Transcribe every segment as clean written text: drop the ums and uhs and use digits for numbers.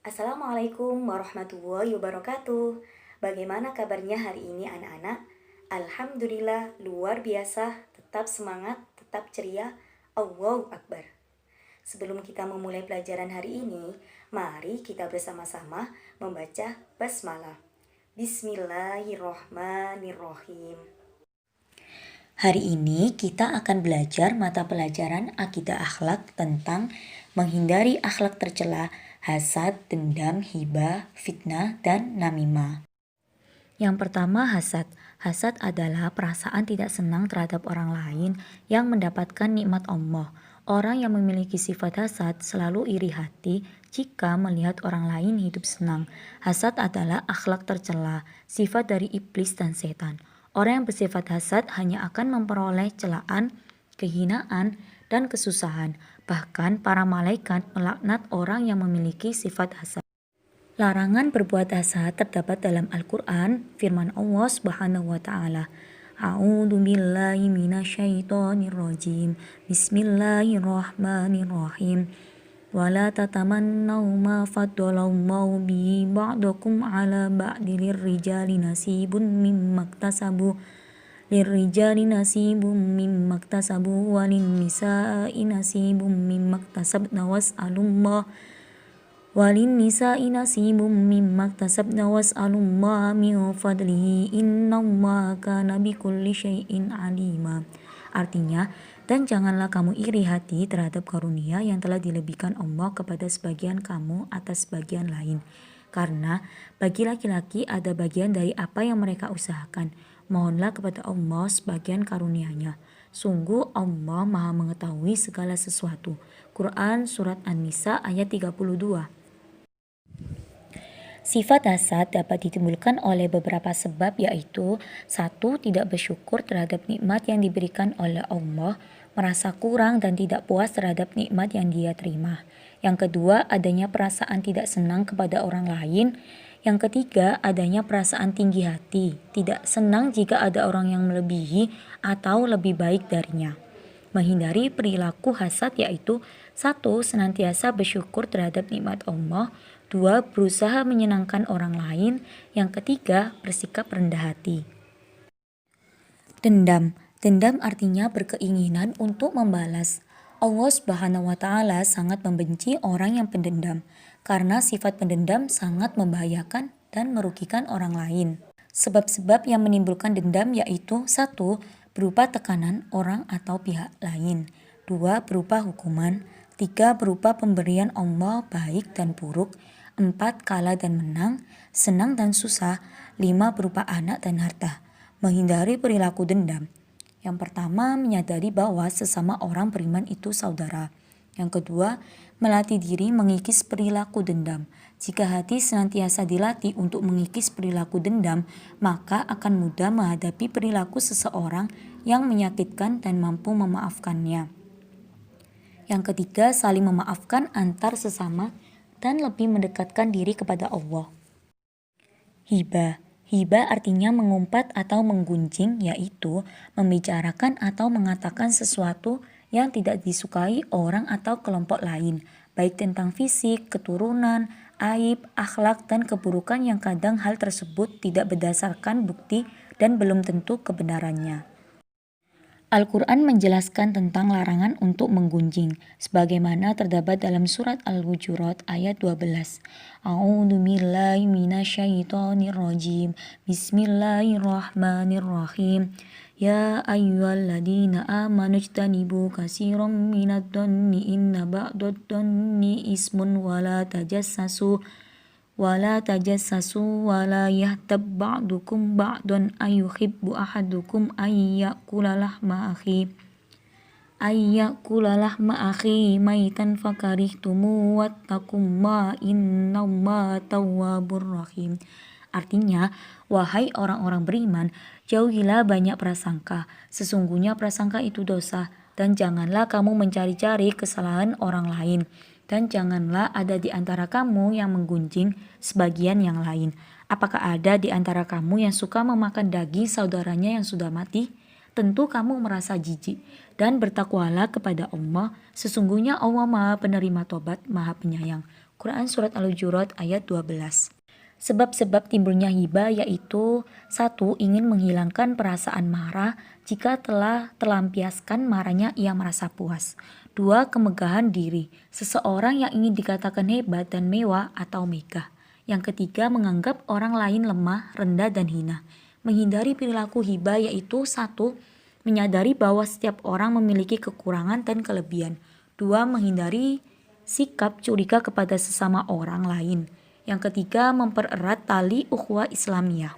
Assalamualaikum warahmatullahi wabarakatuh. Bagaimana kabarnya hari ini anak-anak? Alhamdulillah luar biasa, tetap semangat, tetap ceria. Allahu Akbar. Sebelum kita memulai pelajaran hari ini, mari kita bersama-sama membaca basmalah. Bismillahirrohmanirrohim. Hari ini kita akan belajar mata pelajaran akidah akhlak tentang menghindari akhlak tercela, hasad, dendam, hibah, fitnah, dan namimah. Yang pertama, hasad. Hasad adalah perasaan tidak senang terhadap orang lain yang mendapatkan nikmat Allah. Orang yang memiliki sifat hasad selalu iri hati jika melihat orang lain hidup senang. Hasad adalah akhlak tercela, sifat dari iblis dan setan. Orang yang bersifat hasad hanya akan memperoleh celaan, kehinaan, dan kesusahan. Bahkan para malaikat melaknat orang yang memiliki sifat hasad. Larangan berbuat hasad terdapat dalam Al-Quran, firman Allah Subhanahu wa Ta'ala. A'udzu billahi minasyaitonir rajim. Bismillahirrahmanirrahim. Wala tatamannaw ma faddalallahu bi ba'dakum ala ba'di lirrijali nasibun mimma iktasabu walin nisa'i nasibum mimma iktasabna was'alullaha min fadlihi innallaha kana bikulli syai'in alima. Artinya, dan janganlah kamu iri hati terhadap karunia yang telah dilebihkan Allah kepada sebagian kamu atas sebagian lain. Karena bagi laki-laki ada bagian dari apa yang mereka usahakan. Mohonlah kepada Allah sebagian karunia-Nya. Sungguh Allah Maha mengetahui segala sesuatu. Quran Surat An-Nisa ayat 32. Sifat hasad dapat ditimbulkan oleh beberapa sebab, yaitu 1. Tidak bersyukur terhadap nikmat yang diberikan oleh Allah, merasa kurang dan tidak puas terhadap nikmat yang dia terima. Yang kedua, adanya perasaan tidak senang kepada orang lain. Yang ketiga, adanya perasaan tinggi hati, tidak senang jika ada orang yang melebihi atau lebih baik darinya. Menghindari perilaku hasad yaitu 1. Senantiasa bersyukur terhadap nikmat Allah. 2. Berusaha menyenangkan orang lain. Yang ketiga, bersikap rendah hati. Dendam. Dendam artinya berkeinginan untuk membalas. Allah Subhanahu wa Ta'ala sangat membenci orang yang pendendam, karena sifat pendendam sangat membahayakan dan merugikan orang lain. Sebab-sebab yang menimbulkan dendam yaitu 1. Berupa tekanan orang atau pihak lain. 2. Berupa hukuman. 3. Berupa pemberian Allah baik dan buruk. 4. Kalah dan menang, senang dan susah. 5. Berupa anak dan harta. Menghindari perilaku dendam. Yang pertama, menyadari bahwa sesama orang beriman itu saudara. Yang kedua, melatih diri mengikis perilaku dendam. Jika hati senantiasa dilatih untuk mengikis perilaku dendam, maka akan mudah menghadapi perilaku seseorang yang menyakitkan dan mampu memaafkannya. Yang ketiga, saling memaafkan antar sesama dan lebih mendekatkan diri kepada Allah. Hibah. Hibah artinya mengumpat atau menggunjing, yaitu membicarakan atau mengatakan sesuatu yang tidak disukai orang atau kelompok lain, baik tentang fisik, keturunan, aib, akhlak, dan keburukan yang kadang hal tersebut tidak berdasarkan bukti dan belum tentu kebenarannya. Al-Quran menjelaskan tentang larangan untuk menggunjing, sebagaimana terdapat dalam surat Al-Hujurat ayat 12. A'udzu billahi minasyaitonir rajim. Bismillahirrahmanirrahim. Ya ayyuhalladzina amanu ijtanibu katsiran minadh dhanni inna ba'dadh dhanni ismun wala tajassasu wala yahtab ba'dukum ba'dan ayuhibbu ahadukum ayyakula lahma akhi maitan fakarihtumu wattaqumma innallaha tawwabur rahim. Artinya, wahai orang-orang beriman, jauhilah banyak prasangka. Sesungguhnya prasangka itu dosa, dan janganlah kamu mencari-cari kesalahan orang lain. Dan janganlah ada di antara kamu yang menggunjing sebagian yang lain. Apakah ada di antara kamu yang suka memakan daging saudaranya yang sudah mati? Tentu kamu merasa jijik. Dan bertakwalah kepada Allah. Sesungguhnya Allah Maha penerima tobat, Maha penyayang. Quran Surat Al-Hujurat ayat 12. Sebab-sebab timbulnya hibah yaitu: 1. Ingin menghilangkan perasaan marah. Jika telah terlampiaskan marahnya ia merasa puas. 2. Kemegahan diri. Seseorang yang ingin dikatakan hebat dan mewah atau megah. Yang ketiga, menganggap orang lain lemah, rendah, dan hina. Menghindari perilaku hibah yaitu: 1. Menyadari bahwa setiap orang memiliki kekurangan dan kelebihan. 2. Menghindari sikap curiga kepada sesama orang lain. Yang ketiga, mempererat tali ukhuwah Islamiyah.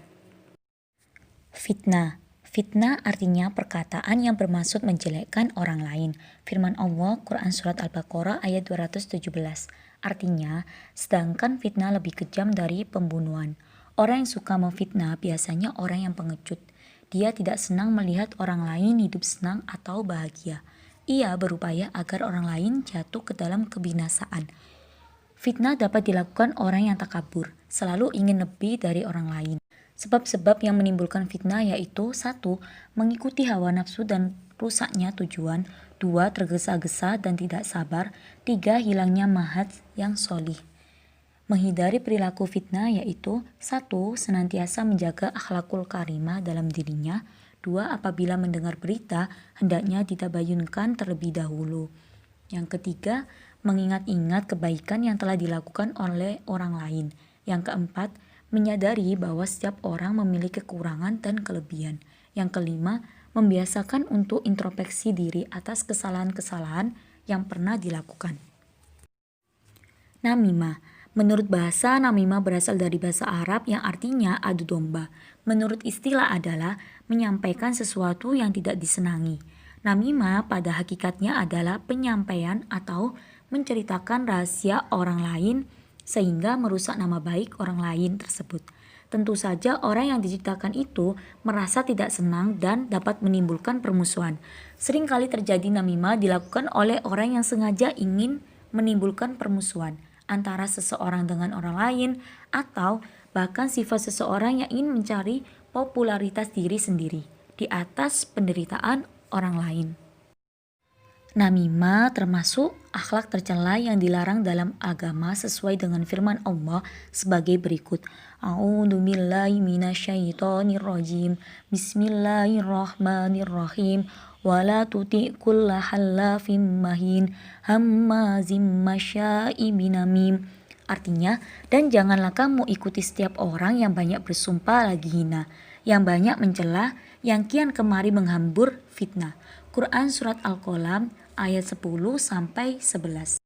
Fitnah. Fitnah artinya perkataan yang bermaksud menjelekkan orang lain. Firman Allah, Quran Surat Al-Baqarah ayat 217. Artinya, sedangkan fitnah lebih kejam dari pembunuhan. Orang yang suka memfitnah biasanya orang yang pengecut. Dia tidak senang melihat orang lain hidup senang atau bahagia. Ia berupaya agar orang lain jatuh ke dalam kebinasaan. Fitnah dapat dilakukan orang yang takabur, selalu ingin lebih dari orang lain. Sebab-sebab yang menimbulkan fitnah yaitu: 1. Mengikuti hawa nafsu dan rusaknya tujuan. 2. Tergesa-gesa dan tidak sabar. 3. Hilangnya manhaj yang sholih. Menghindari perilaku fitnah yaitu: 1. Senantiasa menjaga akhlakul karimah dalam dirinya. 2. Apabila mendengar berita, hendaknya ditabayunkan terlebih dahulu. Yang ketiga, mengingat-ingat kebaikan yang telah dilakukan oleh orang lain. Yang keempat, menyadari bahwa setiap orang memiliki kekurangan dan kelebihan. Yang kelima, membiasakan untuk introspeksi diri atas kesalahan-kesalahan yang pernah dilakukan. Namimah. Menurut bahasa, namimah berasal dari bahasa Arab yang artinya adu domba. Menurut istilah adalah menyampaikan sesuatu yang tidak disenangi. Namimah pada hakikatnya adalah penyampaian atau menceritakan rahasia orang lain sehingga merusak nama baik orang lain tersebut. Tentu saja orang yang diceritakan itu merasa tidak senang dan dapat menimbulkan permusuhan. Seringkali terjadi namimah dilakukan oleh orang yang sengaja ingin menimbulkan permusuhan antara seseorang dengan orang lain, atau bahkan sifat seseorang yang ingin mencari popularitas diri sendiri di atas penderitaan orang lain. Namimah termasuk akhlak tercela yang dilarang dalam agama sesuai dengan firman Allah sebagai berikut. A'udzubillahi minasyaitonirrajim. Bismillahirrahmanirrahim. Wala tuti' kulla hallafim mahin hammazim masya'ibin binamim. Artinya, dan janganlah kamu ikuti setiap orang yang banyak bersumpah lagi hina, yang banyak mencela, yang kian kemari menghambur fitnah. Quran Surat Al-Qalam ayat 10-11.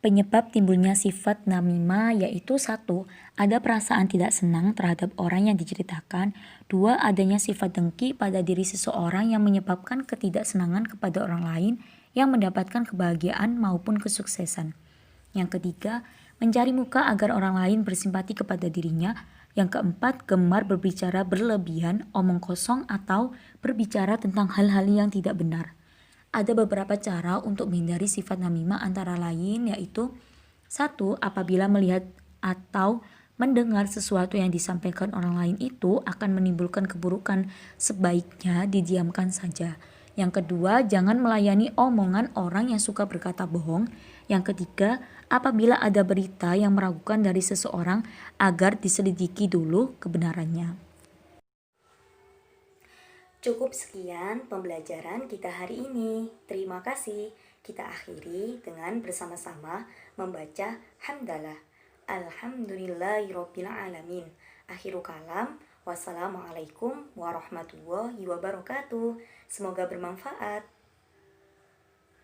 Penyebab timbulnya sifat namimah yaitu: 1. Ada perasaan tidak senang terhadap orang yang diceritakan. 2. Adanya sifat dengki pada diri seseorang yang menyebabkan ketidaksenangan kepada orang lain yang mendapatkan kebahagiaan maupun kesuksesan. Yang ketiga, mencari muka agar orang lain bersimpati kepada dirinya. Yang keempat, gemar berbicara berlebihan, omong kosong, atau berbicara tentang hal-hal yang tidak benar. Ada beberapa cara untuk menghindari sifat namimah antara lain yaitu: 1. Apabila melihat atau mendengar sesuatu yang disampaikan orang lain itu akan menimbulkan keburukan, sebaiknya didiamkan saja. Yang kedua, jangan melayani omongan orang yang suka berkata bohong. Yang ketiga, apabila ada berita yang meragukan dari seseorang, agar diselidiki dulu kebenarannya. Cukup sekian pembelajaran kita hari ini. Terima kasih. Kita akhiri dengan bersama-sama membaca hamdalah. Alhamdulillahirabbil alamin. Akhiru kalam. Wassalamualaikum warahmatullahi wabarakatuh. Semoga bermanfaat.